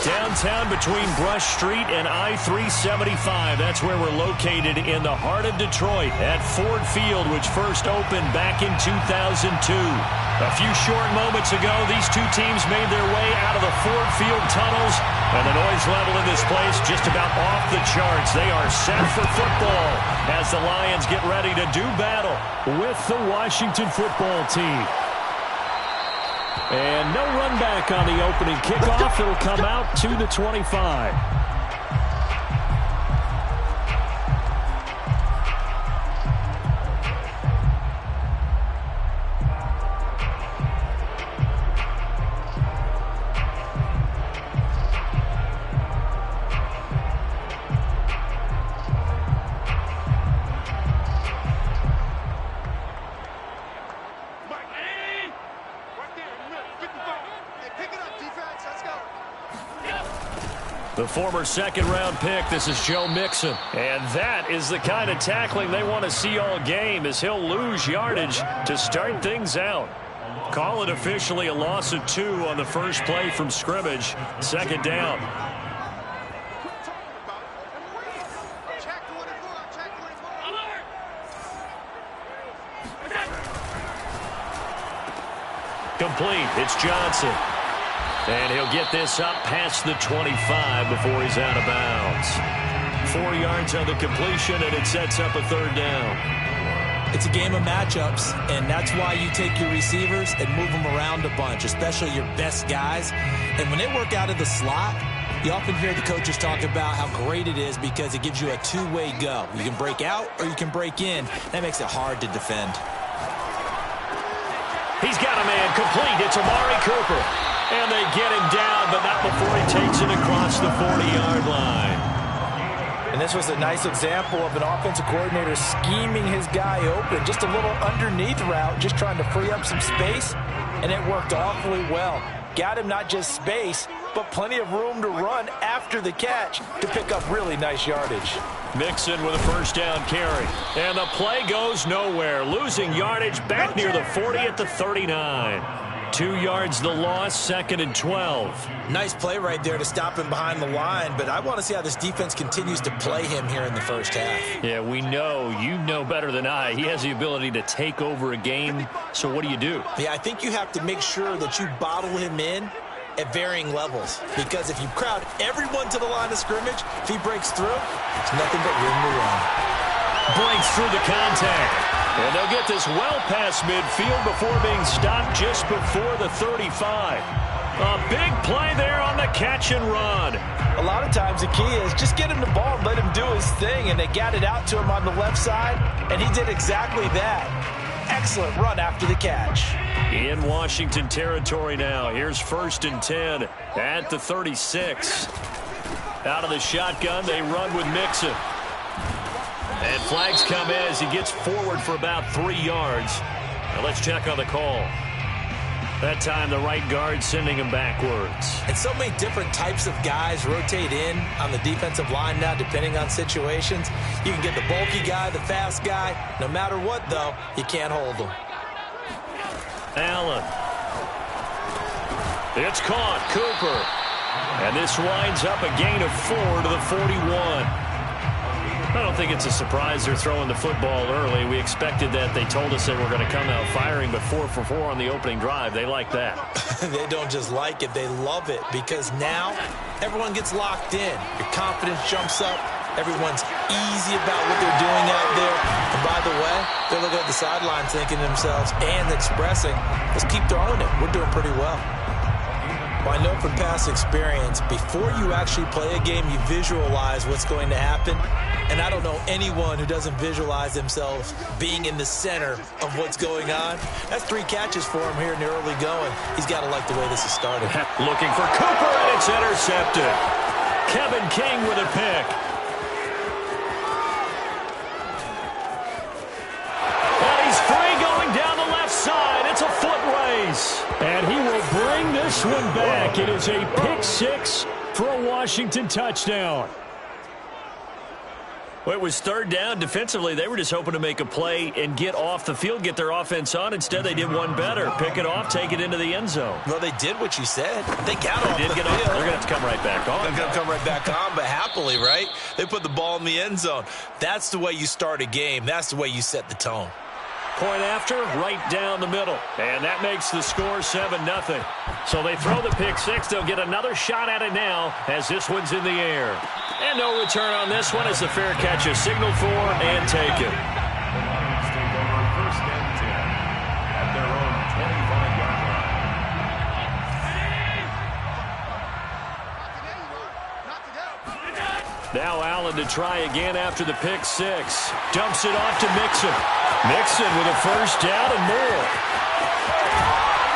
Downtown between Brush Street and I-375. That's where we're located in the heart of Detroit at Ford Field, which first opened back in 2002. A few short moments ago, these two teams made their way out of the Ford Field tunnels, and the noise level in this place just about off the charts. They are set for football as the Lions get ready to do battle with the Washington football team. And no run back on the opening kickoff. It'll come out to the 25. The former second-round pick, this is Joe Mixon. And that is the kind of tackling they want to see all game, as he'll lose yardage to start things out. Call it officially a loss of 2 on the first play from scrimmage. Second down. Complete. It's Johnson. And he'll get this up past the 25 before he's out of bounds. 4 yards on the completion, and it sets up a third down. It's a game of matchups, and that's why you take your receivers and move them around a bunch, especially your best guys. And when they work out of the slot, you often hear the coaches talk about how great it is because it gives you a two-way go. You can break out or you can break in. That makes it hard to defend. He's got a man complete. It's Amari Cooper. And they get him down, but not before he takes it across the 40-yard line. And this was a nice example of an offensive coordinator scheming his guy open. Just a little underneath route, just trying to free up some space, and it worked awfully well. Got him not just space, but plenty of room to run after the catch to pick up really nice yardage. Mixon with a first down carry. And the play goes nowhere. Losing yardage back near the 40 at the 39. 2 yards the loss, 2nd and 12. Nice play right there to stop him behind the line, but I want to see how this defense continues to play him here in the first half. Yeah, we know. You know better than I. He has the ability to take over a game, so what do you do? Yeah, I think you have to make sure that you bottle him in at varying levels, because if you crowd everyone to the line of scrimmage, if he breaks through, it's nothing but room to run. Breaks through the contact. And they'll get this well past midfield before being stopped just before the 35. A big play there on the catch and run. A lot of times the key is just get him the ball and let him do his thing, and they got it out to him on the left side, and he did exactly that. Excellent run after the catch. In Washington territory now. Here's 1st and 10 at the 36. Out of the shotgun, they run with Mixon. And flags come in as he gets forward for about 3 yards. Now let's check on the call. That time the right guard sending him backwards. And so many different types of guys rotate in on the defensive line now depending on situations. You can get the bulky guy, the fast guy. No matter what, though, you can't hold them. Allen. It's caught. Cooper. And this winds up a gain of 4 to the 41. I don't think it's a surprise they're throwing the football early. We expected that. They told us they were going to come out firing, but 4 for 4 on the opening drive. They like that. They don't just like it. They love it, because now everyone gets locked in. Your confidence jumps up. Everyone's easy about what they're doing out there. And by the way, they're looking at the sidelines thinking to themselves and expressing, let's keep throwing it. We're doing pretty well. Well, I know from past experience, before you actually play a game, you visualize what's going to happen. And I don't know anyone who doesn't visualize themselves being in the center of what's going on. That's 3 catches for him here in the early going. He's got to like the way this has started. Looking for Cooper, and it's intercepted. Kevin King with a pick. And he's free going down the left side. It's a foot race. And he will bring this one back. It is a pick 6 for a Washington touchdown. Well, it was 3rd down. Defensively, they were just hoping to make a play and get off the field, get their offense on. Instead, they did one better. Pick it off, take it into the end zone. Well, they did what you said. They got off the field. They're going to have to come right back on. They're going to come right back on, but happily, right? They put the ball in the end zone. That's the way you start a game. That's the way you set the tone. Point after, right down the middle. And that makes the score 7-0. So they throw the pick six. They'll get another shot at it now as this one's in the air. And no return on this one as the fair catch is signaled for and taken. Take over first and 10 at their own 25-yard line. Now Allen to try again after the pick six. Dumps it off to Mixon. Mixon with a first down and more.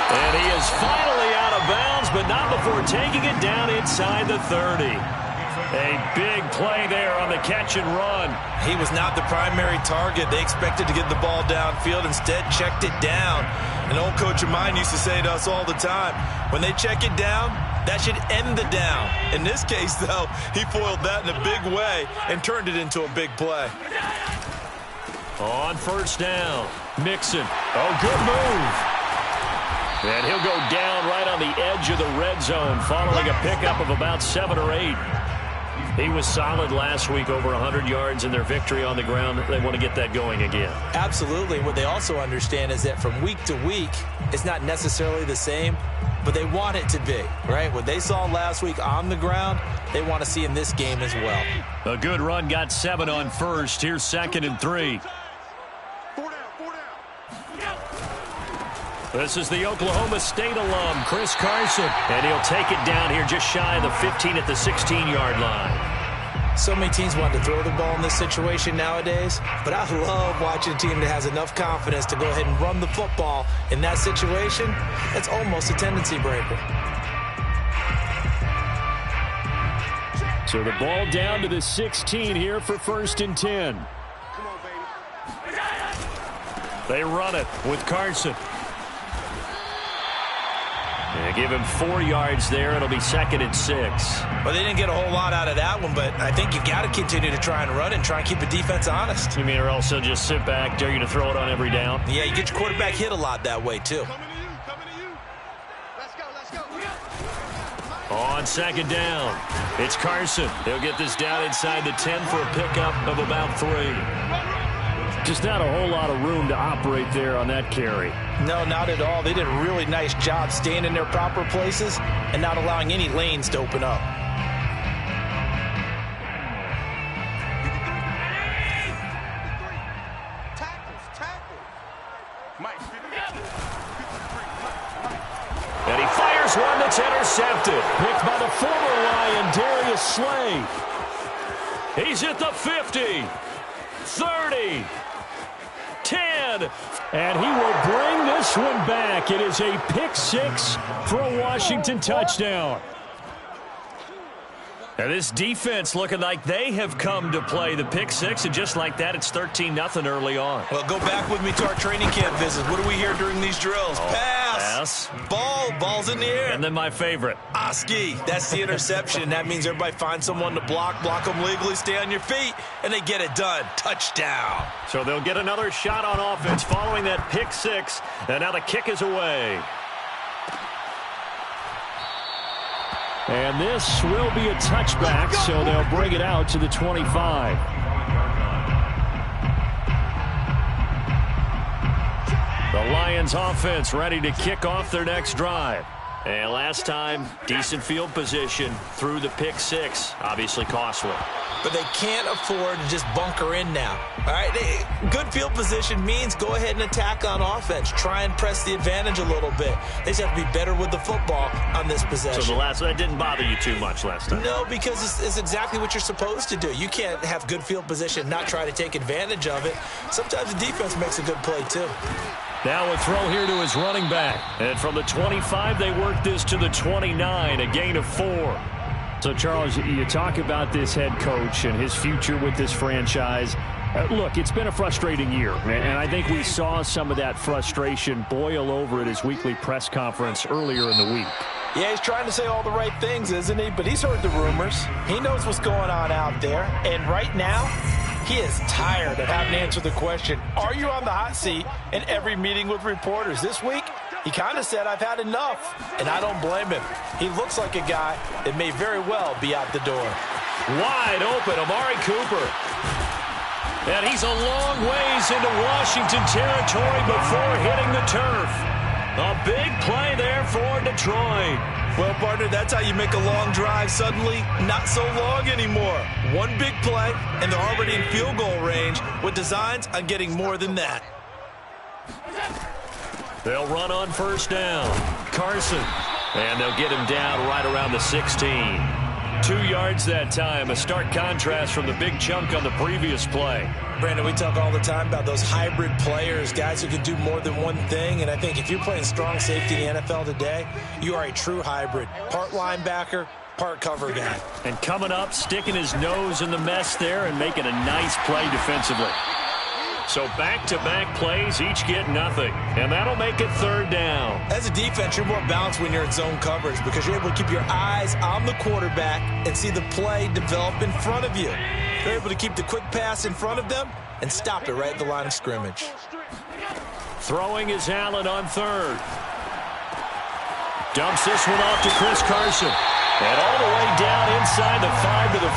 And he is finally out of bounds, but not before taking it down inside the 30. A big play there on the catch and run. He was not the primary target. They expected to get the ball downfield. Instead, checked it down. An old coach of mine used to say to us all the time, when they check it down, that should end the down. In this case, though, he foiled that in a big way and turned it into a big play. On first down, Mixon. Oh, good move. And he'll go down right on the edge of the red zone following a pickup of about 7 or 8. He was solid last week, over 100 yards in their victory on the ground. They want to get that going again. Absolutely. What they also understand is that from week to week, it's not necessarily the same, but they want it to be, right? What they saw last week on the ground, they want to see in this game as well. A good run, got 7 on first. Here's 2nd and 3. This is the Oklahoma State alum, Chris Carson, and he'll take it down here just shy of the 15 at the 16-yard line. So many teams want to throw the ball in this situation nowadays, but I love watching a team that has enough confidence to go ahead and run the football in that situation. That's almost a tendency breaker. So the ball down to the 16 here for 1st and 10. They run it with Carson. They give him 4 yards there. It'll be 2nd and 6. Well, they didn't get a whole lot out of that one, but I think you got to continue to try and run and try and keep the defense honest. You mean, or also just sit back, dare you to throw it on every down? Yeah, you get your quarterback hit a lot that way, too. On 2nd down, it's Carson. He'll get this down inside the 10 for a pickup of about 3. Just not a whole lot of room to operate there on that carry. No, not at all. They did a really nice job staying in their proper places and not allowing any lanes to open up. And he fires one that's intercepted. Picked by the former Lion, Darius Slay. He's at the 50, 30, 10, and he will bring this one back. It is a pick six for a Washington touchdown. And this defense looking like they have come to play the pick six, and just like that, it's 13-0 early on. Well, go back with me to our training camp visits. What do we hear during these drills? Pass. Ball's in the air. And then my favorite. Oski, that's the interception. That means everybody finds someone to block them legally, stay on your feet, and they get it done. Touchdown. So they'll get another shot on offense following that pick six, and now the kick is away. And this will be a touchback, so they'll bring it out to the 25. The Lions offense ready to kick off their next drive. And last time, decent field position through the pick six. Obviously costly. But they can't afford to just bunker in now. All right, good field position means go ahead and attack on offense. Try and press the advantage a little bit. They just have to be better with the football on this possession. So that didn't bother you too much last time? No, because it's exactly what you're supposed to do. You can't have good field position and not try to take advantage of it. Sometimes the defense makes a good play, too. Now a throw here to his running back. And from the 25, they work this to the 29, a gain of 4. So, Charles, you talk about this head coach and his future with this franchise. Look, it's been a frustrating year, and I think we saw some of that frustration boil over at his weekly press conference earlier in the week. Yeah, he's trying to say all the right things, isn't he? But he's heard the rumors. He knows what's going on out there. And right now, he is tired of having to answer the question, are you on the hot seat in every meeting with reporters? This week, He kind of said, I've had enough, and I don't blame him. He looks like a guy that may very well be out the door. Wide open, Amari Cooper. And he's a long ways into Washington territory before hitting the turf. A big play there for Detroit. Well, partner, that's how you make a long drive suddenly not so long anymore. One big play, and they're already in field goal range with designs on getting more than that. They'll run on first down. Carson. And they'll get him down right around the 16. 2 yards that time. A stark contrast from the big chunk on the previous play. Brandon, we talk all the time about those hybrid players, guys who can do more than one thing. And I think if you're playing strong safety in the NFL today, you are a true hybrid. Part linebacker, part cover guy. And coming up, sticking his nose in the mess there and making a nice play defensively. So back-to-back plays, each get nothing. And that'll make it third down. As a defense, you're more balanced when you're in zone coverage because you're able to keep your eyes on the quarterback and see the play develop in front of you. You're able to keep the quick pass in front of them and stop it right at the line of scrimmage. Throwing is Allen on third. Dumps this one off to Chris Carson. And all the way down inside the 5 to the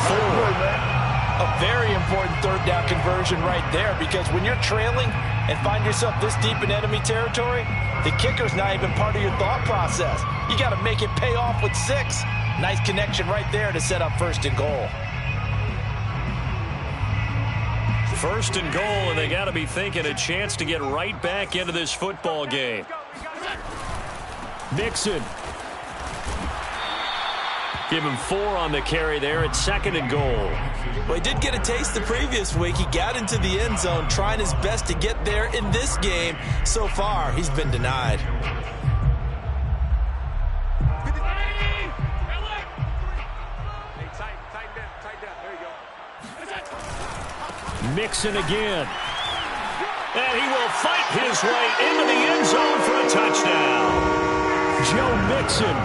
4. A very important third down conversion right there because when you're trailing and find yourself this deep in enemy territory, the kicker's not even part of your thought process. You got to make it pay off with 6. Nice connection right there to set up first and goal. First and goal, and they got to be thinking a chance to get right back into this football game. Mixon. Give him 4 on the carry there at second and goal. Well, he did get a taste the previous week. He got into the end zone trying his best to get there in this game. So far, he's been denied. Mixon again. And he will fight his way into the end zone for a touchdown. Joe Mixon.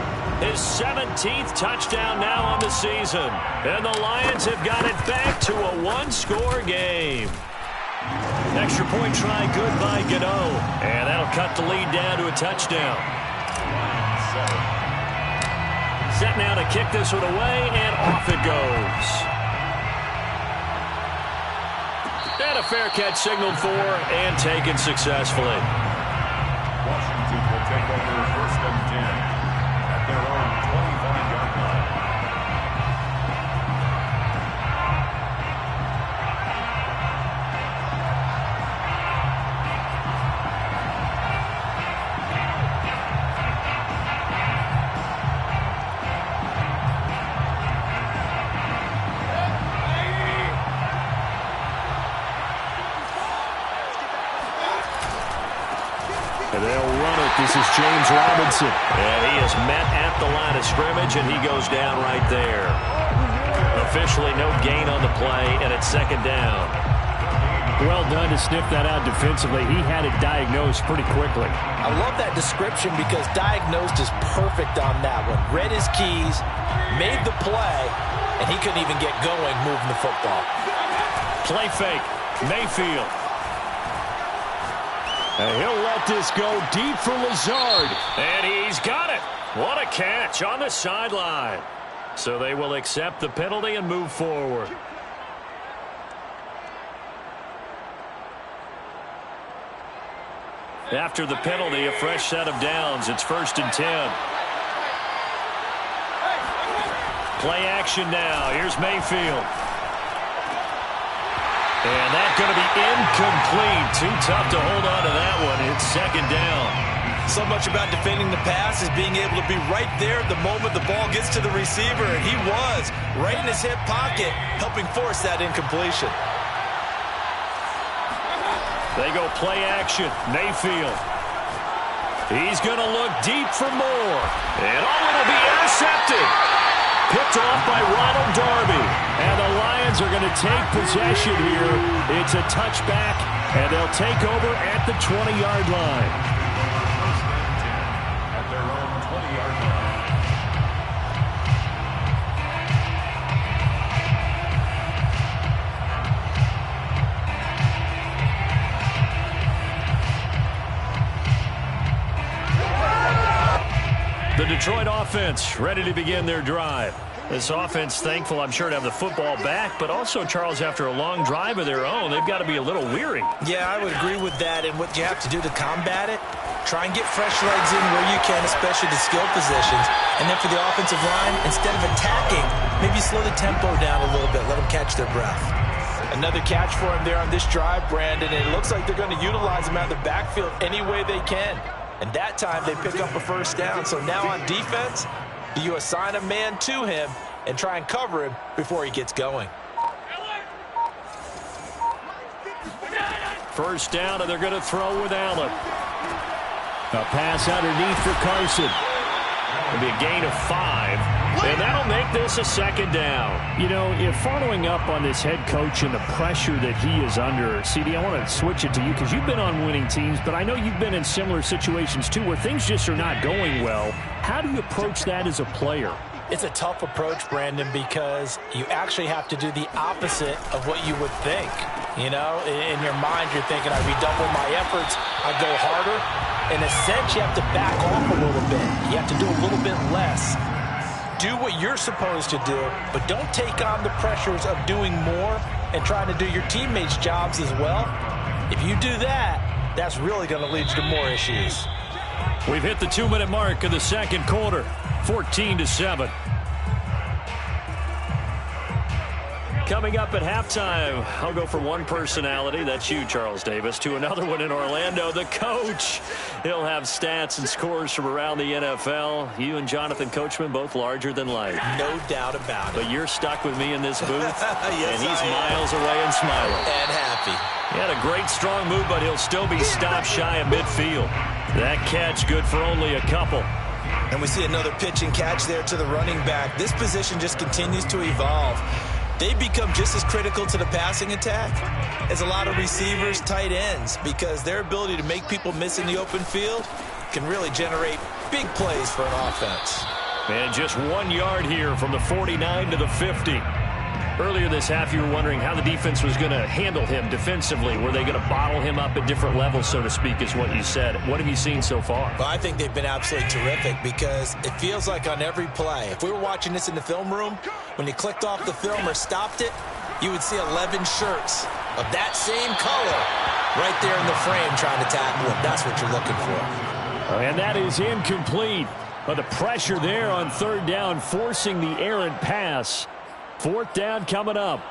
His 17th touchdown now on the season. And the Lions have got it back to a 1-score game. Extra point try good by Gano. And that'll cut the lead down to a touchdown. Set now to kick this one away, and off it goes. And a fair catch signaled for and taken successfully. Washington will take over first and 10. Their own 25-yard line. And they'll run it. This is James Robinson. And he is met at the line of scrimmage, and he goes down right there. Officially no gain on the play, and it's second down. Well done to sniff that out defensively. He had it diagnosed pretty quickly. I love that description because diagnosed is perfect on that one. Read his keys, made the play, and he couldn't even get going moving the football. Play fake. Mayfield. And he'll let this go deep for Lazard. And he's got it. What a catch on the sideline. So they will accept the penalty and move forward. After the penalty, a fresh set of downs. It's first and 10. Play action now. Here's Mayfield. And that's going to be incomplete. Too tough to hold on to that one. It's second down. So much about defending the pass is being able to be right there at the moment the ball gets to the receiver. And he was right in his hip pocket, helping force that incompletion. They go play action. Mayfield. He's going to look deep for more. And it'll be intercepted. Picked off by Ronald Darby. And the Lions are going to take possession here. It's a touchback, and they'll take over at the 20-yard line. First and 10 at their own 20-yard line. offense ready to begin their drive. This offense thankful, I'm sure, to have the football back, but also, Charles, after a long drive of their own, they've got to be a little weary. Yeah, I would agree with that, and what you have to do to combat it, try and get fresh legs in where you can, especially the skill positions, and then for the offensive line, instead of attacking, maybe slow the tempo down a little bit, let them catch their breath. Another catch for him there on this drive, Brandon, and it looks like they're going to utilize him out of the backfield any way they can. And that time, they pick up a first down, so now on defense, do you assign a man to him and try and cover him before he gets going? First down, and they're going to throw with Allen. A pass underneath for Carson. It'll be a gain of 5, and that'll make this a second down. You know, if following up on this head coach and the pressure that he is under, CD, I want to switch it to you because you've been on winning teams, but I know you've been in similar situations too where things just are not going well. How do you approach that as a player? It's a tough approach, Brandon, because you actually have to do the opposite of what you would think. You know, in your mind, you're thinking, I redouble my efforts, I go harder. In a sense, you have to back off a little bit. You have to do a little bit less. Do what you're supposed to do, but don't take on the pressures of doing more and trying to do your teammates' jobs as well. If you do that, that's really going to lead you to more issues. We've hit the 2-minute mark of the second quarter, 14-7. Coming up at halftime, I'll go from one personality, that's you, Charles Davis, to another one in Orlando, the coach. He'll have stats and scores from around the NFL. You and Jonathan Coachman, both larger than life. No doubt about it. But you're stuck with me in this booth, yes, and he's miles away and smiling. And happy. He had a great strong move, but he'll still be stopped shy of midfield. That catch good for only a couple. And we see another pitch and catch there to the running back. This position just continues to evolve. They become just as critical to the passing attack as a lot of receivers, tight ends, because their ability to make people miss in the open field can really generate big plays for an offense. And just 1 yard here from the 49 to the 50. Earlier this half, you were wondering how the defense was going to handle him defensively. Were they going to bottle him up at different levels, so to speak, is what you said. What have you seen so far? Well, I think they've been absolutely terrific because it feels like on every play, if we were watching this in the film room, when you clicked off the film or stopped it, you would see 11 shirts of that same color right there in the frame trying to tackle him. That's what you're looking for. And that is incomplete. But the pressure there on third down, forcing the errant pass. Fourth down coming up.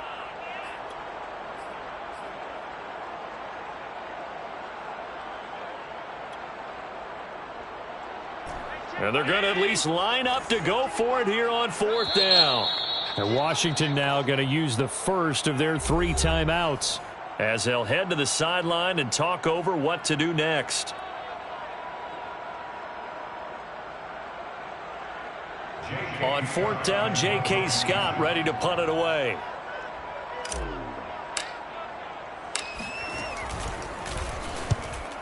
And they're going to at least line up to go for it here on fourth down. And Washington now going to use the first of their 3 timeouts, as they'll head to the sideline and talk over what to do next. On fourth down, J.K. Scott ready to punt it away.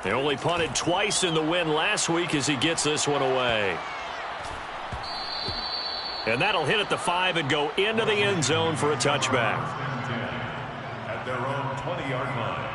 They only punted twice in the win last week as he gets this one away. And that'll hit at the 5 and go into the end zone for a touchback. At their own 20-yard line.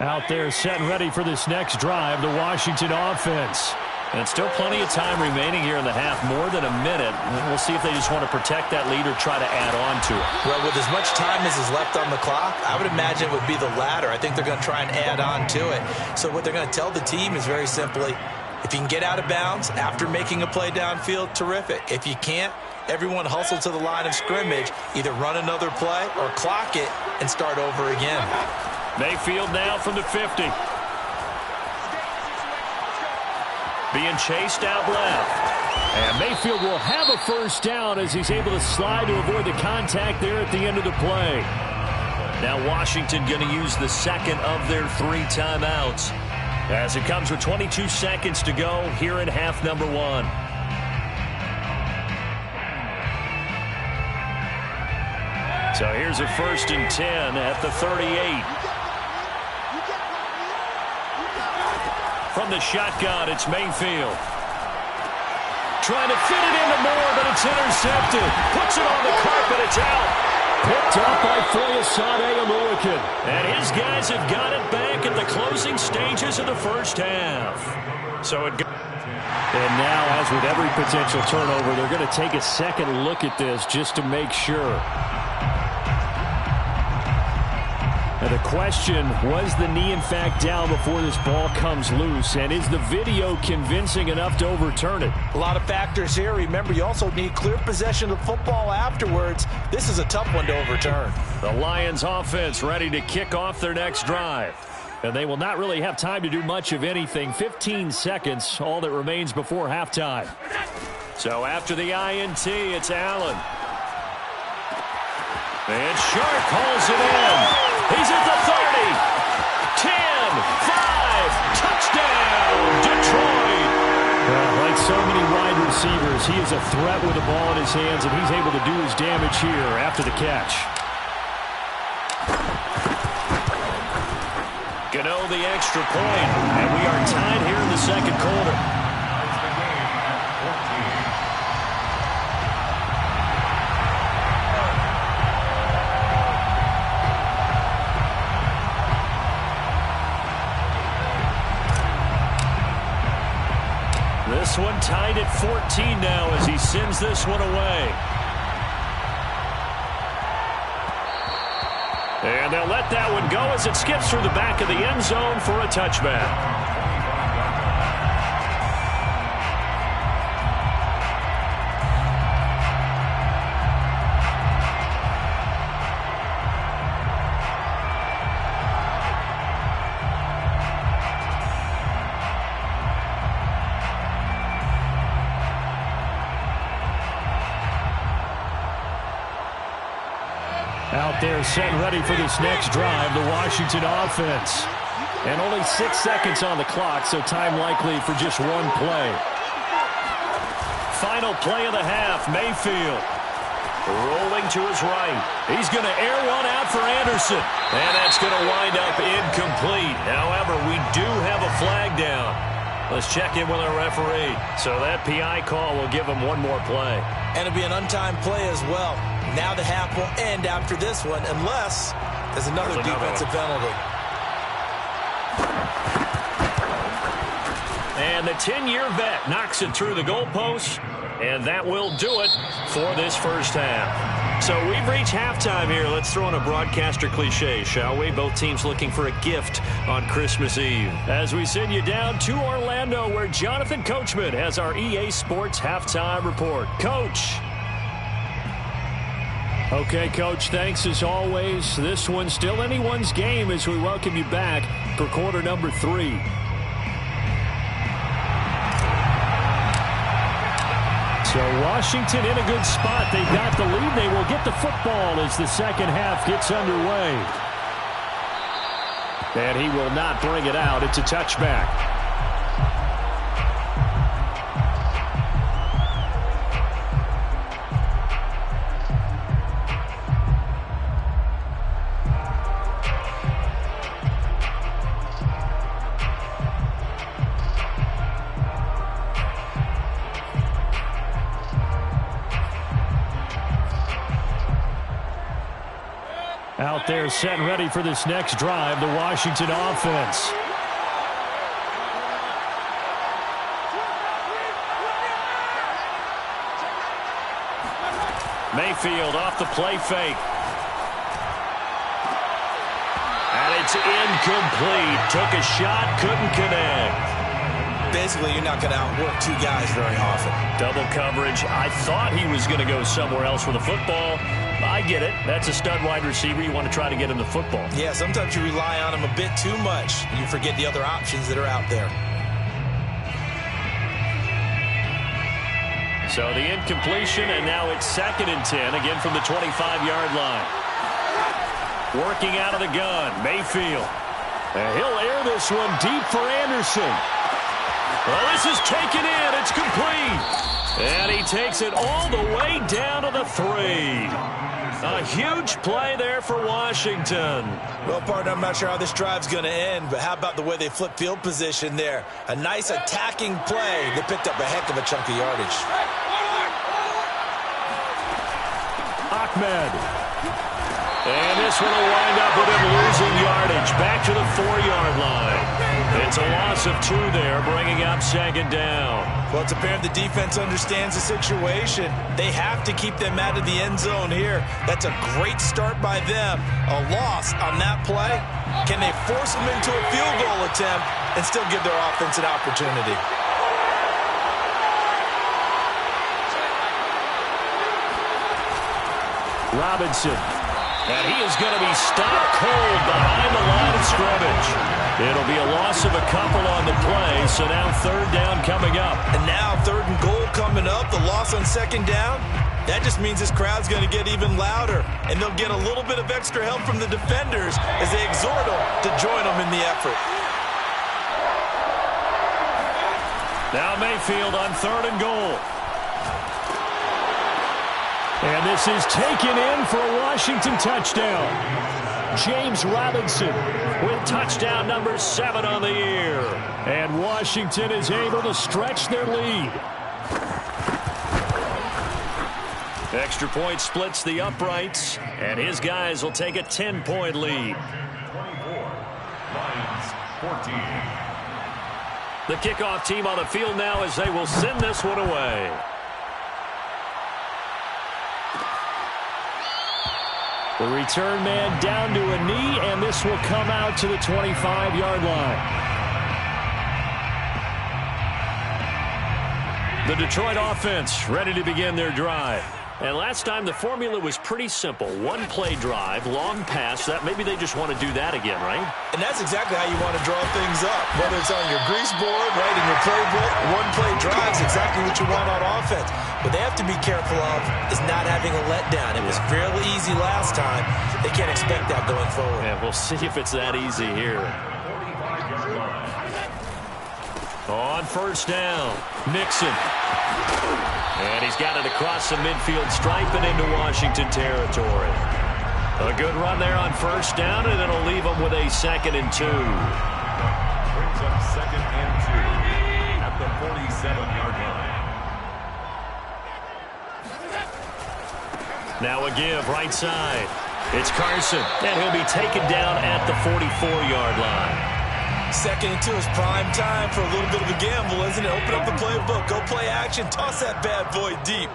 out there set and ready for this next drive, the Washington offense. And still plenty of time remaining here in the half, more than a minute. We'll see if they just want to protect that lead or try to add on to it. Well, with as much time as is left on the clock, I would imagine it would be the latter. I think they're going to try and add on to it. So what they're going to tell the team is very simply, if you can get out of bounds after making a play downfield, terrific. If you can't, everyone hustle to the line of scrimmage, either run another play or clock it and start over again. Mayfield now from the 50. Being chased out left. And Mayfield will have a first down as he's able to slide to avoid the contact there at the end of the play. Now Washington going to use the second of their 3 timeouts as it comes with 22 seconds to go here in half number 1. So here's a 1st and 10 at the 38. From the shotgun, it's Mayfield. Trying to fit it into Moore, but it's intercepted. Puts it on the carpet, it's out. Picked up by Foyesade Aluakin. And his guys have got it back at the closing stages of the first half. So it goes. And now, as with every potential turnover, they're going to take a second look at this just to make sure. Now the question, was the knee in fact down before this ball comes loose? And is the video convincing enough to overturn it? A lot of factors here. Remember, you also need clear possession of the football afterwards. This is a tough one to overturn. The Lions offense ready to kick off their next drive. And they will not really have time to do much of anything. 15 seconds, all that remains before halftime. So after the INT, it's Allen. And Sharp calls it in. He's at the 30. 10, 5, touchdown, Detroit. Well, like so many wide receivers, he is a threat with the ball in his hands, and he's able to do his damage here after the catch. Gano the extra point, and we are tied here in the second quarter. This one tied at 14 now as he sends this one away. And they'll let that one go as it skips through the back of the end zone for a touchback. Out there set and ready for this next drive, the Washington offense. And only 6 seconds on the clock, so time likely for just one play. Final play of the half, Mayfield. Rolling to his right. He's going to air one out for Anderson. And that's going to wind up incomplete. However, we do have a flag down. Let's check in with our referee. So that PI call will give him one more play. And it'll be an untimed play as well. Now the half will end after this one, unless there's another defensive penalty. And the 10-year vet knocks it through the goalpost, and that will do it for this first half. So we've reached halftime here. Let's throw in a broadcaster cliche, shall we? Both teams looking for a gift on Christmas Eve. As we send you down to Orlando, where Jonathan Coachman has our EA Sports halftime report. Coach. Okay, Coach, thanks as always. This one's still anyone's game as we welcome you back for quarter number 3. So Washington in a good spot. They've got the lead. They will get the football as the second half gets underway. And he will not bring it out. It's a touchback. Out there set and ready for this next drive, the Washington offense. Mayfield off the play fake. And it's incomplete. Took a shot, couldn't connect. Basically, you're not going to outwork two guys very often. Double coverage. I thought he was going to go somewhere else with the football. I get it. That's a stud wide receiver. You want to try to get him the football. Yeah, sometimes you rely on him a bit too much. You forget the other options that are out there. So the incompletion, and now it's 2nd and 10, again from the 25-yard line. Working out of the gun, Mayfield. And he'll air this one deep for Anderson. Well, this is taken in. It's complete. And he takes it all the way down to the 3. A huge play there for Washington. Well, partner, I'm not sure how this drive's going to end, but how about the way they flip field position there? A nice attacking play. They picked up a heck of a chunk of yardage. Ahmed. And this one will wind up with him losing yardage. Back to the 4-yard line. It's a loss of 2 there, bringing up second down. Well, it's apparent the defense understands the situation. They have to keep them out of the end zone here. That's a great start by them. A loss on that play. Can they force them into a field goal attempt and still give their offense an opportunity? Robinson. And he is going to be stopped cold behind the line of scrimmage. It'll be a loss of a couple on the play, so now 3rd down coming up. And now 3rd and goal coming up, the loss on 2nd down. That just means this crowd's going to get even louder, and they'll get a little bit of extra help from the defenders as they exhort them to join them in the effort. Now Mayfield on 3rd and goal. And this is taken in for a Washington touchdown. James Robinson with touchdown number 7 on the year. And Washington is able to stretch their lead. Extra point splits the uprights, and his guys will take a 10-point lead. 24, Lions 14. The kickoff team on the field now as they will send this one away. The return man down to a knee, and this will come out to the 25-yard line. The Detroit offense ready to begin their drive. And last time the formula was pretty simple. 1-play drive, long pass. That maybe they just want to do that again, right? And that's exactly how you want to draw things up. Whether it's on your grease board, right, in your playbook, 1-play drive is exactly what you want on offense. What they have to be careful of is not having a letdown. It was fairly easy last time. They can't expect that going forward. Yeah, we'll see if it's that easy here. On 1st down, Mixon. And he's got it across the midfield stripe and into Washington territory. A good run there on 1st down, and it'll leave them with a 2nd and 2. Brings up 2nd and 2 at the 47-yard line. Now a give right side. It's Carson, and he'll be taken down at the 44-yard line. 2nd and 2 is prime time for a little bit of a gamble, isn't it? Open up the playbook, go play action, toss that bad boy deep.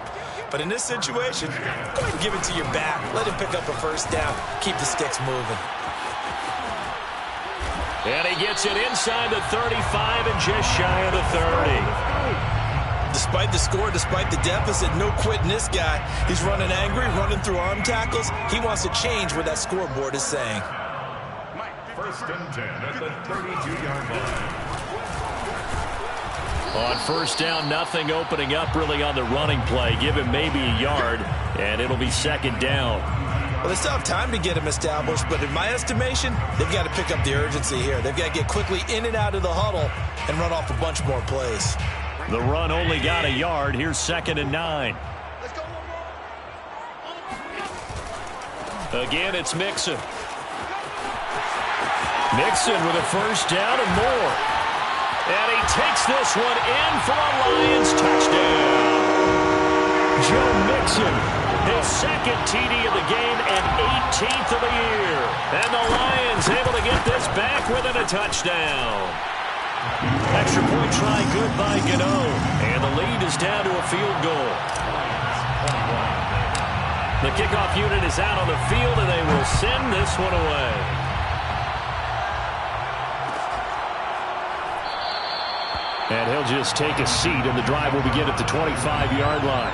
But in this situation, go ahead and give it to your back. Let him pick up a 1st down. Keep the sticks moving. And he gets it inside the 35 and just shy of the 30. Despite the score, despite the deficit, no quitting this guy. He's running angry, running through arm tackles. He wants to change what that scoreboard is saying. 1st and 10 at the 32-yard line. On 1st down, nothing opening up really on the running play. Give him maybe a yard, and it'll be 2nd down. Well, they still have time to get him established, but in my estimation, they've got to pick up the urgency here. They've got to get quickly in and out of the huddle and run off a bunch more plays. The run only got a yard. Here's 2nd and 9. Again, it's Mixon. Mixon with a 1st down and more. And he takes this one in for a Lions touchdown. Joe Mixon, his 2nd TD of the game and 18th of the year. And the Lions able to get this back within a touchdown. Extra point try good by Gano. And the lead is down to a field goal. The kickoff unit is out on the field, and they will send this one away. And he'll just take a seat, and the drive will begin at the 25-yard line.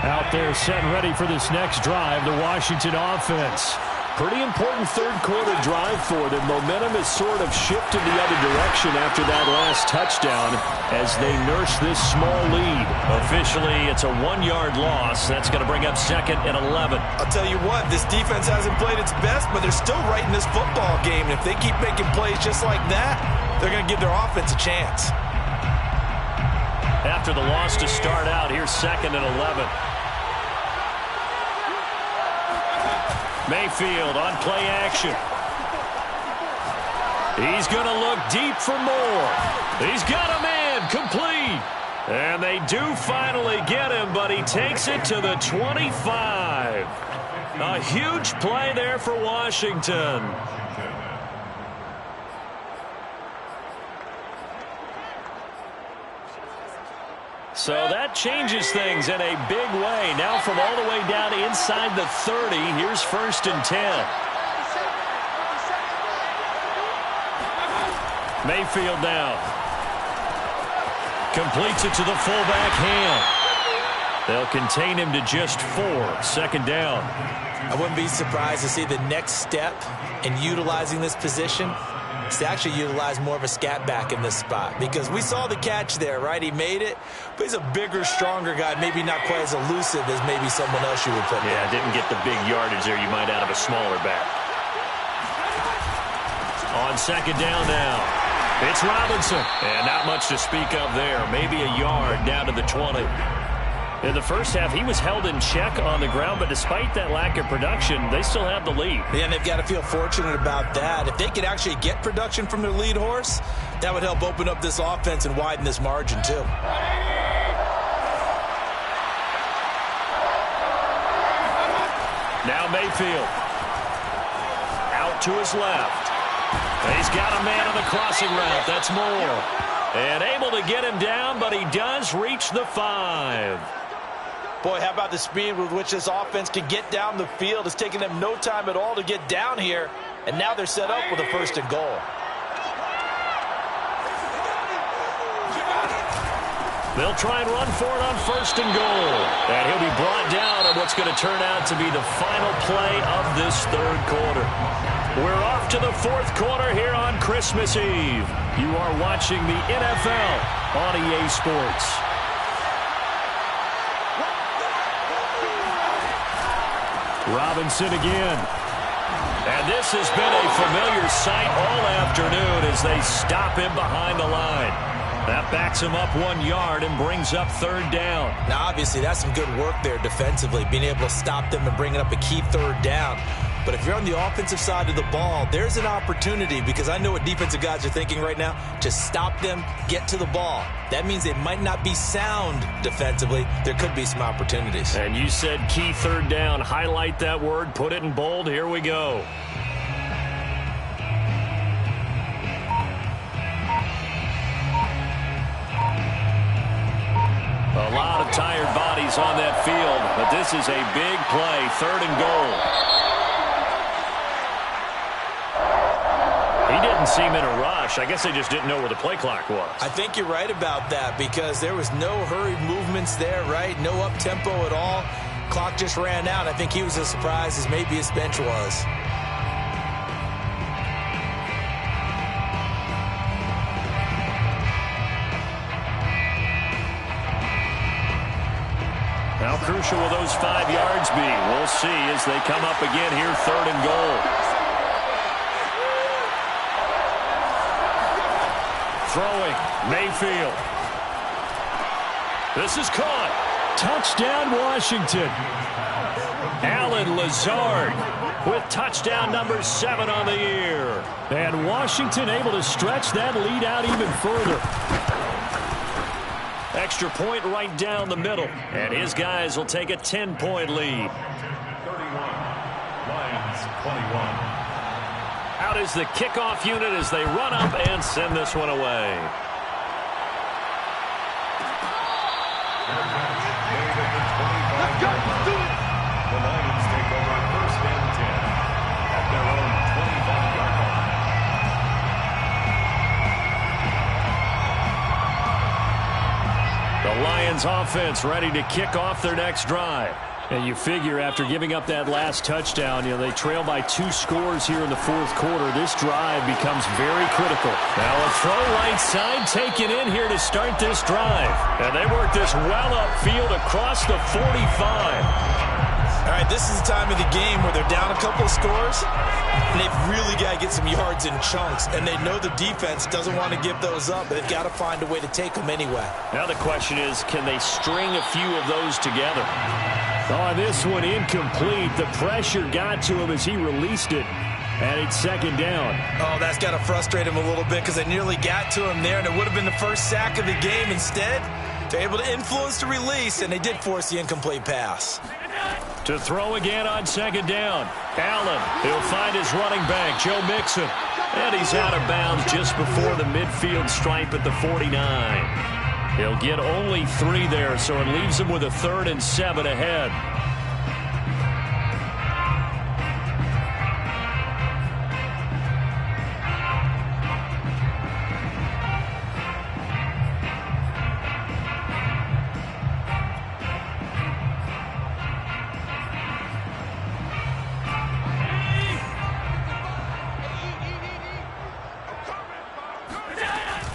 Out there set and ready for this next drive, the Washington offense. Pretty important 3rd quarter drive for them. Momentum has sort of shifted the other direction after that last touchdown as they nurse this small lead. Officially, it's a 1-yard loss. That's going to bring up 2nd and 11. I'll tell you what, this defense hasn't played its best, but they're still right in this football game. And if they keep making plays just like that, they're going to give their offense a chance. After the loss to start out, here's 2nd and 11. Mayfield on play action. He's going to look deep for more. He's got a man, complete. And they do finally get him, but he takes it to the 25. A huge play there for Washington. So that changes things in a big way. Now from all the way down inside the 30, here's 1st and 10. Mayfield now. Completes it to the fullback hand. They'll contain him to just 4. 2nd down. I wouldn't be surprised to see the next step in utilizing this position is to actually utilize more of a scat back in this spot, because we saw the catch there, right? He made it, but he's a bigger, stronger guy, maybe not quite as elusive as maybe someone else you would put there. Yeah, didn't get the big yardage there you might out of a smaller back. On 2nd down now, it's Robinson. And not much to speak of there. Maybe a yard down to the 20. In the first half, he was held in check on the ground, but despite that lack of production, they still have the lead. Yeah, and they've got to feel fortunate about that. If they could actually get production from their lead horse, that would help open up this offense and widen this margin, too. Now Mayfield. Out to his left. He's got a man on the crossing route. That's Moore. And able to get him down, but he does reach the 5. Boy, how about the speed with which this offense can get down the field? It's taking them no time at all to get down here, and now they're set up with a 1st and goal. They'll try and run for it on 1st and goal. And he'll be brought down on what's going to turn out to be the final play of this 3rd quarter. We're off to the 4th quarter here on Christmas Eve. You are watching the NFL on EA Sports. Robinson again. And this has been a familiar sight all afternoon as they stop him behind the line. That backs him up 1 yard and brings up 3rd down. Now, obviously, that's some good work there defensively, being able to stop them and bringing up a key 3rd down. But if you're on the offensive side of the ball, there's an opportunity, because I know what defensive guys are thinking right now, to stop them, get to the ball. That means they might not be sound defensively. There could be some opportunities. And you said key 3rd down. Highlight that word. Put it in bold. Here we go. A lot of tired bodies on that field, but this is a big play. 3rd and goal. He didn't seem in a rush. I guess they just didn't know where the play clock was. I think you're right about that, because there was no hurried movements there, right? No up-tempo at all. Clock just ran out. I think he was as surprised as maybe his bench was. How crucial will those 5 yards be? We'll see as they come up again here, 3rd and goal. Throwing, Mayfield. This is caught. Touchdown, Washington. Allen Lazard with touchdown number 7 on the year. And Washington able to stretch that lead out even further. Extra point right down the middle. And his guys will take a 10-point lead. 31, Lions 21. Out is the kickoff unit as they run up and send this one away. The Lions take over 1st and 10 at their own 25-yard line. The Lions offense ready to kick off their next drive. And you figure after giving up that last touchdown, they trail by 2 scores here in the 4th quarter. This drive becomes very critical. Now a throw right side taken in here to start this drive. And they work this well upfield across the 45. All right, this is the time of the game where they're down a couple of scores, and they've really got to get some yards in chunks, and they know the defense doesn't want to give those up, but they've got to find a way to take them anyway. Now the question is, can they string a few of those together? Oh, this one incomplete. The pressure got to him as he released it. And it's second down. Oh, that's got to frustrate him a little bit because they nearly got to him there, and it would have been the first sack of the game. Instead, they're able to influence the release, and they did force the incomplete pass. To throw again on second down. Allen, he'll find his running back, Joe Mixon. And he's out of bounds just before the midfield stripe at the 49. He'll get only 3 there, so it leaves him with a 3rd and 7 ahead.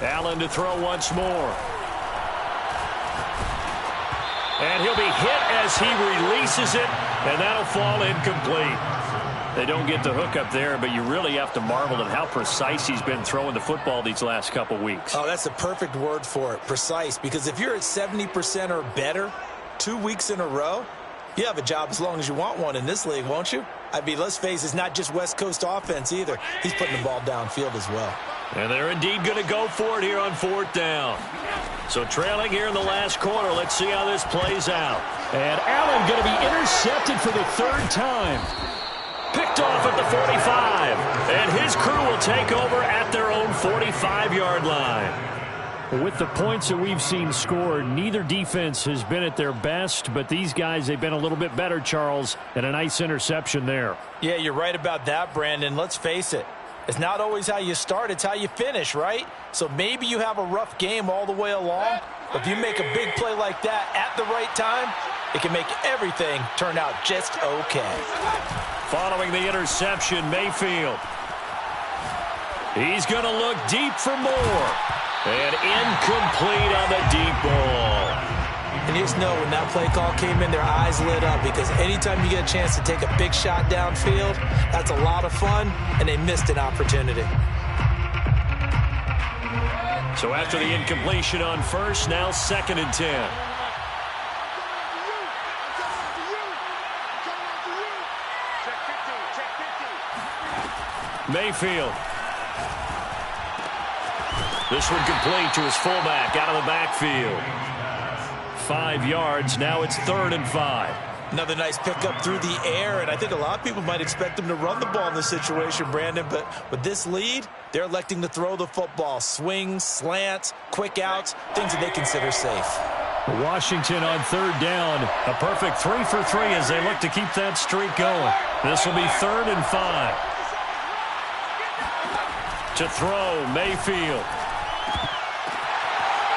Allen to throw once more. And he'll be hit as he releases it, and that'll fall incomplete. They don't get the hook up there, but you really have to marvel at how precise he's been throwing the football these last couple weeks. Oh, that's the perfect word for it, precise, because if you're at 70% or better 2 weeks in a row, you have a job as long as you want one in this league, won't you? I mean, let's face it, it's not just West Coast offense either. He's putting the ball downfield as well. And they're indeed going to go for it here on 4th down. So trailing here in the last quarter. Let's see how this plays out. And Allen going to be intercepted for the 3rd time. Picked off at the 45. And his crew will take over at their own 45-yard line. With the points that we've seen scored, neither defense has been at their best, but these guys, they've been a little bit better, Charles, and a nice interception there. Yeah, you're right about that, Brandon. Let's face it. It's not always how you start, it's how you finish, right? So maybe you have a rough game all the way along, but if you make a big play like that at the right time, it can make everything turn out just okay. Following the interception, Mayfield. He's going to look deep for more. And incomplete on the deep ball. And you just know when that play call came in, their eyes lit up because anytime you get a chance to take a big shot downfield, that's a lot of fun, and they missed an opportunity. So after the incompletion on first, now 2nd and 10. Mayfield. This one complete to his fullback out of the backfield. 5 yards. Now it's 3rd and 5. Another nice pickup through the air, and I think a lot of people might expect them to run the ball in this situation, Brandon, but with this lead, they're electing to throw the football. Swings, slants, quick outs, things that they consider safe. Washington on 3rd down. A perfect 3 for 3 as they look to keep that streak going. This will be 3rd and 5. To throw, Mayfield.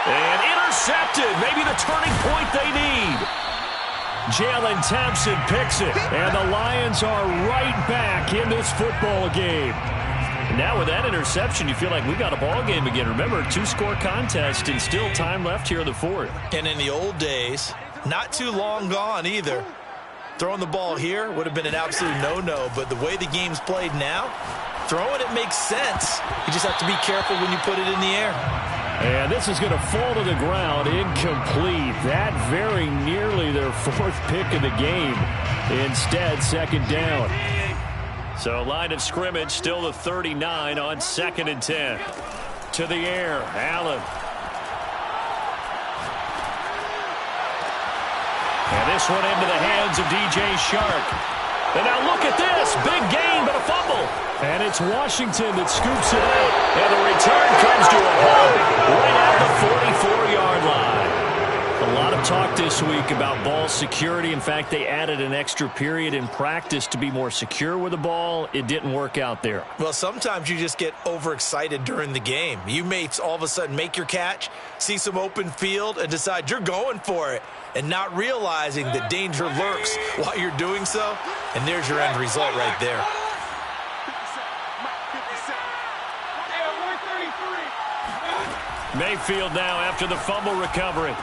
And intercepted. Maybe the turning point they need. Jalen Thompson picks it. And the Lions are right back in this football game. Now with that interception, you feel like we got a ball game again. Remember, 2-score contest and still time left here in the 4th. And in the old days, not too long gone either, throwing the ball here would have been an absolute no-no. But the way the game's played now, throwing it makes sense. You just have to be careful when you put it in the air. And this is going to fall to the ground, incomplete. That very nearly their 4th pick of the game. Instead, 2nd down. So line of scrimmage still the 39 on 2nd and 10. To the air, Allen. And this one into the hands of DJ Shark. And now look at this. Big gain, but a fumble. And it's Washington that scoops it out. And the return comes to a halt right at the 44-yard line. A lot of talk this week about ball security. In fact, they added an extra period in practice to be more secure with the ball. It didn't work out there. Well, sometimes you just get overexcited during the game. You may all of a sudden make your catch, see some open field, and decide you're going for it, and not realizing that danger lurks while you're doing so. And there's your end result right there. Mayfield now after the fumble recovery.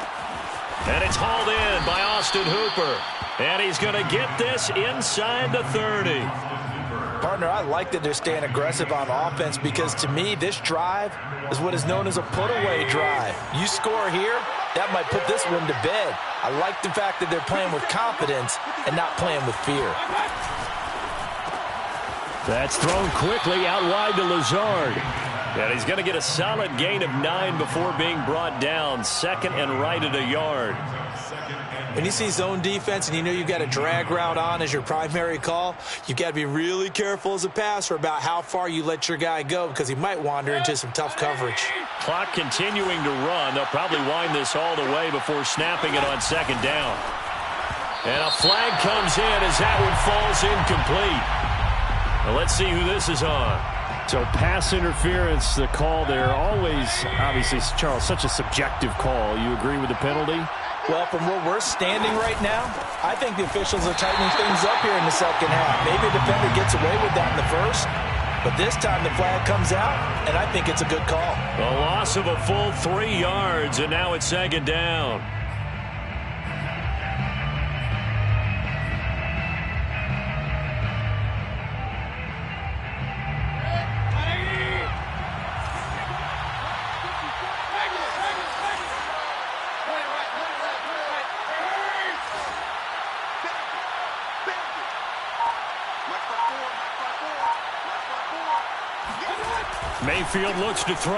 And it's hauled in by Austin Hooper. And he's going to get this inside the 30. Part partner, I like that they're staying aggressive on offense because, to me, this drive is what is known as a put-away drive. You score here, that might put this one to bed. I like the fact that they're playing with confidence and not playing with fear. That's thrown quickly out wide to Lazard. And he's going to get a solid gain of 9 before being brought down. Second and right at a yard. When you see zone defense and you know you've got a drag route on as your primary call, you've got to be really careful as a passer about how far you let your guy go because he might wander into some tough coverage. Clock continuing to run. They'll probably wind this all the way before snapping it on second down. And a flag comes in as that one falls incomplete. Well, let's see who this is on. So pass interference, the call there. Always, obviously, Charles, such a subjective call. You agree with the penalty? Well, from where we're standing right now, I think the officials are tightening things up here in the second half. Maybe a defender gets away with that in the first, but this time the flag comes out, and I think it's a good call. A loss of a full 3 yards, and now it's second down. Mayfield looks to throw.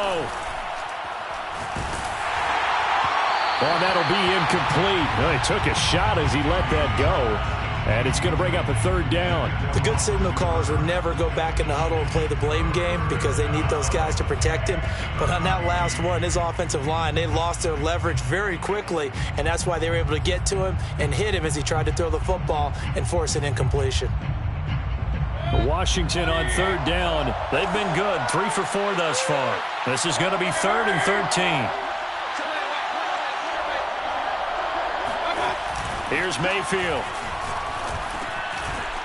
Oh, that'll be incomplete. Well, he took a shot as he let that go. And it's going to bring up a third down. The good signal callers will never go back in the huddle and play the blame game because they need those guys to protect him. But on that last one, his offensive line, they lost their leverage very quickly, and that's why they were able to get to him and hit him as he tried to throw the football and force an incompletion. Washington on third down. They've been good, 3 for 4 thus far. This is going to be 3rd and 13. Here's Mayfield.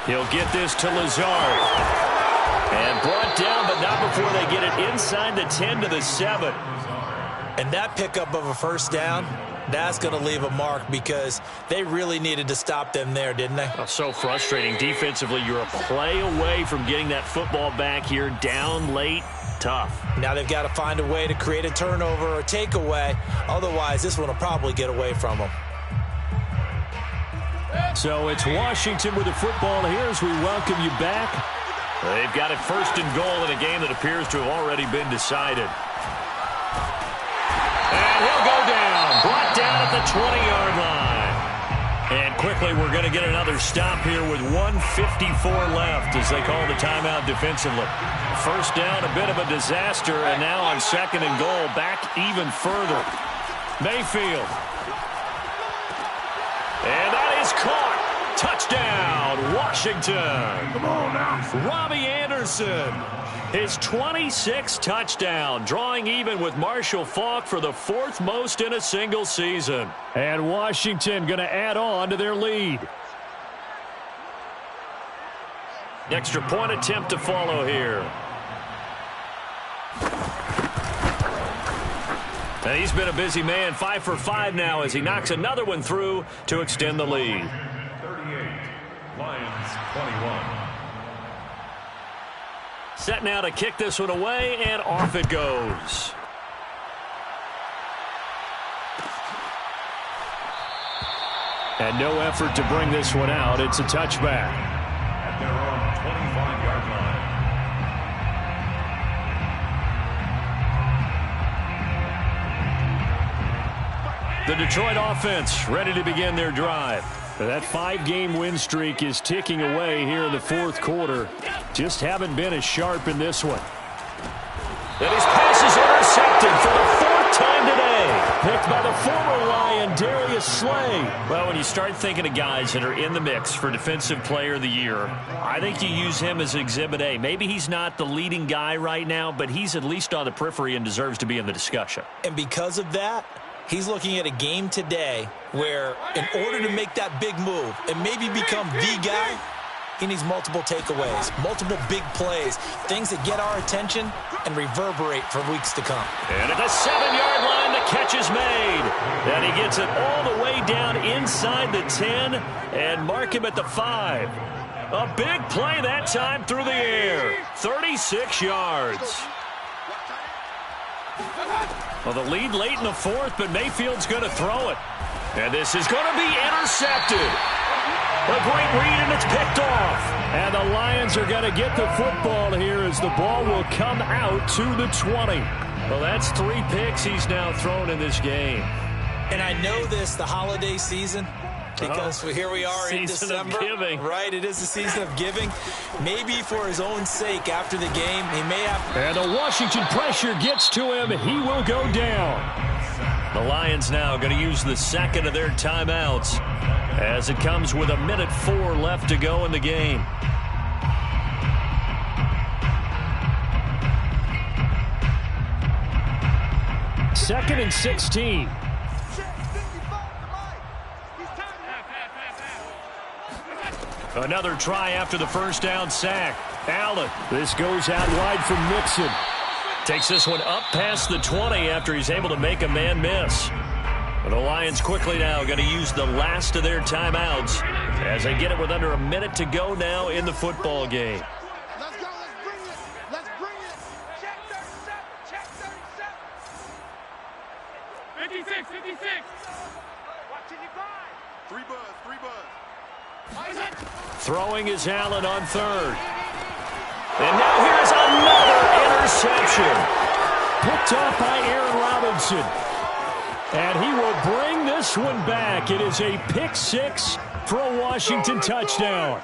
He'll get this to Lazard. And brought down, but not before they get it inside the 10 to the 7. And that pickup of a first down, that's going to leave a mark because they really needed to stop them there, didn't they? Oh, so frustrating. Defensively, you're a play away from getting that football back here. Down late, tough. Now they've got to find a way to create a turnover or takeaway. Otherwise, this one will probably get away from them. So it's Washington with the football here as we welcome you back. They've got it 1st and goal in a game that appears to have already been decided. And he'll go down. Brought down at the 20-yard line. And quickly we're going to get another stop here with 1:54 left as they call the timeout defensively. First down, a bit of a disaster, and now on 2nd and goal, back even further. Mayfield. And that is caught. Touchdown, Washington. Come on now. Robbie Anderson, his 26th touchdown, drawing even with Marshall Faulk for the 4th most in a single season. And Washington going to add on to their lead. Extra point attempt to follow here. And he's been a busy man, 5 for 5 now as he knocks another one through to extend the lead. 38, Lions 21. Set now to kick this one away, and off it goes. And no effort to bring this one out. It's a touchback. At their own 25-yard line. The Detroit offense ready to begin their drive. That 5-game win streak is ticking away here in the 4th quarter. Just haven't been as sharp in this one. And his pass is intercepted for the 4th time today. Picked by the former Lion, Darius Slay. Well, when you start thinking of guys that are in the mix for Defensive Player of the Year, I think you use him as Exhibit A. Maybe he's not the leading guy right now, but he's at least on the periphery and deserves to be in the discussion. And because of that, he's looking at a game today where in order to make that big move and maybe become the guy, he needs multiple takeaways, multiple big plays, things that get our attention and reverberate for weeks to come. And at the 7-yard line, the catch is made. And he gets it all the way down inside the 10 and mark him at the 5. A big play that time through the air. 36 yards. Well, the lead late in the fourth, but Mayfield's going to throw it. And this is going to be intercepted. A great read, and it's picked off. And the Lions are going to get the football here as the ball will come out to the 20. Well, that's 3 picks he's now thrown in this game. And I know this, the holiday season, because here we are in December. Season of giving. Right, it is the season of giving. Maybe for his own sake after the game, he may have... And the Washington pressure gets to him. He will go down. The Lions now going to use the second of their timeouts as it comes with 1:04 left to go in the game. Second and 16. Another try after the first down sack. Allen. This goes out wide from Mixon. Takes this one up past the 20 after he's able to make a man miss. The Lions quickly now going to use the last of their timeouts as they get it with under a minute to go now in the football game. Let's go. Let's bring it. Check 37. Check 37. 56. 56. Watching you guys. 3 buzz. Throwing is Allen on third. And now here's another interception. Picked off by Aaron Robinson. And he will bring this one back. It is a pick 6 for a Washington touchdown.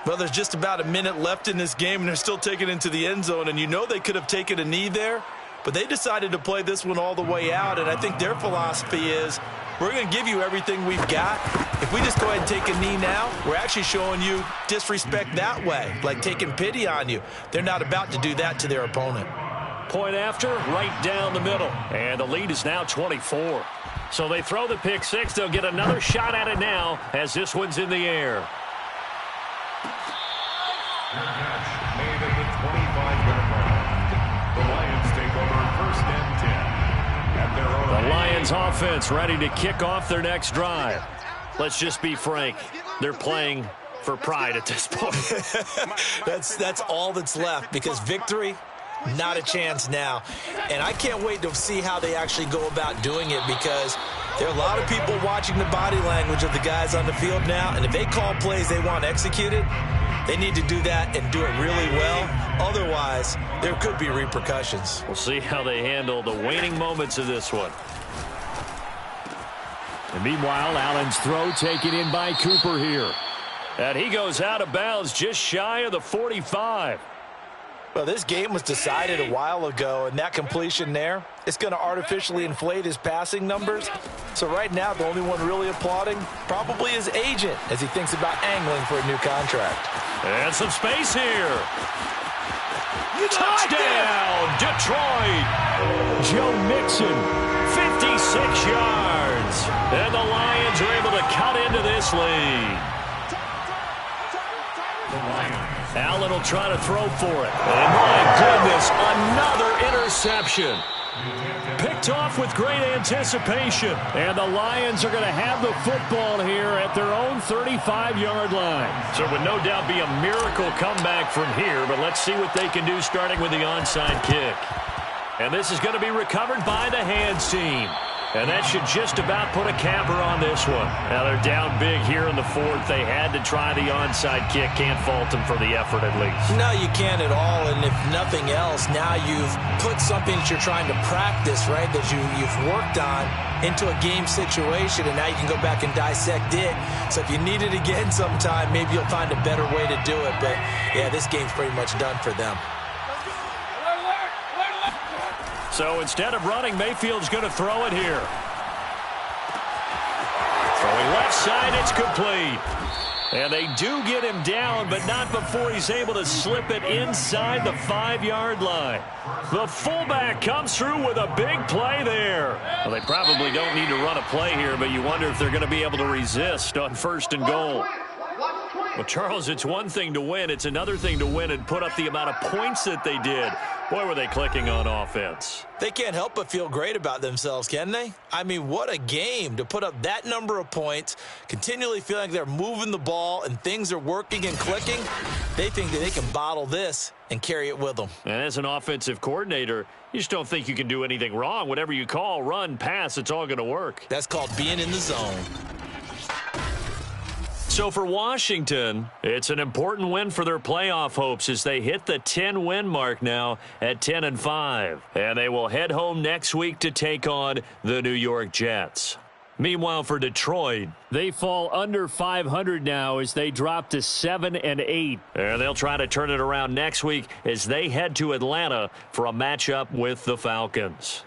Well, there's just about a minute left in this game, and they're still taking it into the end zone. And you know they could have taken a knee there, but they decided to play this one all the way out. And I think their philosophy is, we're going to give you everything we've got. If we just go ahead and take a knee now, we're actually showing you disrespect that way, like taking pity on you. They're not about to do that to their opponent. Point after, right down the middle. And the lead is now 24. So they throw the pick 6. They'll get another shot at it now as this one's in the air. Made at the 25-yard line. The Lions take over 1st and 10 at their own. The Lions offense ready to kick off their next drive. Let's just be frank. They're playing for pride at this point. That's all that's left, because victory, not a chance now. And I can't wait to see how they actually go about doing it, because there are a lot of people watching the body language of the guys on the field now, and if they call plays they want executed, they need to do that and do it really well. Otherwise, there could be repercussions. We'll see how they handle the waning moments of this one. And meanwhile, Allen's throw taken in by Cooper here. And he goes out of bounds just shy of the 45. Well, this game was decided a while ago, and that completion there, it's going to artificially inflate his passing numbers. So right now, the only one really applauding probably his agent as he thinks about angling for a new contract. And some space here. Touchdown, Detroit. Joe Mixon. 56 yards. And the Lions are able to cut into this lead. Allen will try to throw for it. And my goodness, another interception. Picked off with great anticipation. And the Lions are going to have the football here at their own 35-yard line. So it would no doubt be a miracle comeback from here, but let's see what they can do starting with the onside kick. And this is going to be recovered by the hands team. And that should just about put a capper on this one. Now they're down big here in the fourth. They had to try the onside kick. Can't fault them for the effort at least. No, you can't at all. And if nothing else, now you've put something that you're trying to practice, right, that you've worked on into a game situation, and now you can go back and dissect it. So if you need it again sometime, maybe you'll find a better way to do it. But, yeah, this game's pretty much done for them. So instead of running, Mayfield's going to throw it here. Throwing left side, it's complete. And they do get him down, but not before he's able to slip it inside the 5-yard line. The fullback comes through with a big play there. Well, they probably don't need to run a play here, but you wonder if they're going to be able to resist on 1st and goal. Well, Charles, it's one thing to win. It's another thing to win and put up the amount of points that they did. Boy, were they clicking on offense. They can't help but feel great about themselves, can they? I mean, what a game to put up that number of points, continually feeling like they're moving the ball and things are working and clicking. They think that they can bottle this and carry it with them. And as an offensive coordinator, you just don't think you can do anything wrong. Whatever you call, run, pass, it's all going to work. That's called being in the zone. So for Washington, it's an important win for their playoff hopes as they hit the 10-win mark now at 10-5. And they will head home next week to take on the New York Jets. Meanwhile, for Detroit, they fall under 500 now as they drop to 7-8. And they'll try to turn it around next week as they head to Atlanta for a matchup with the Falcons.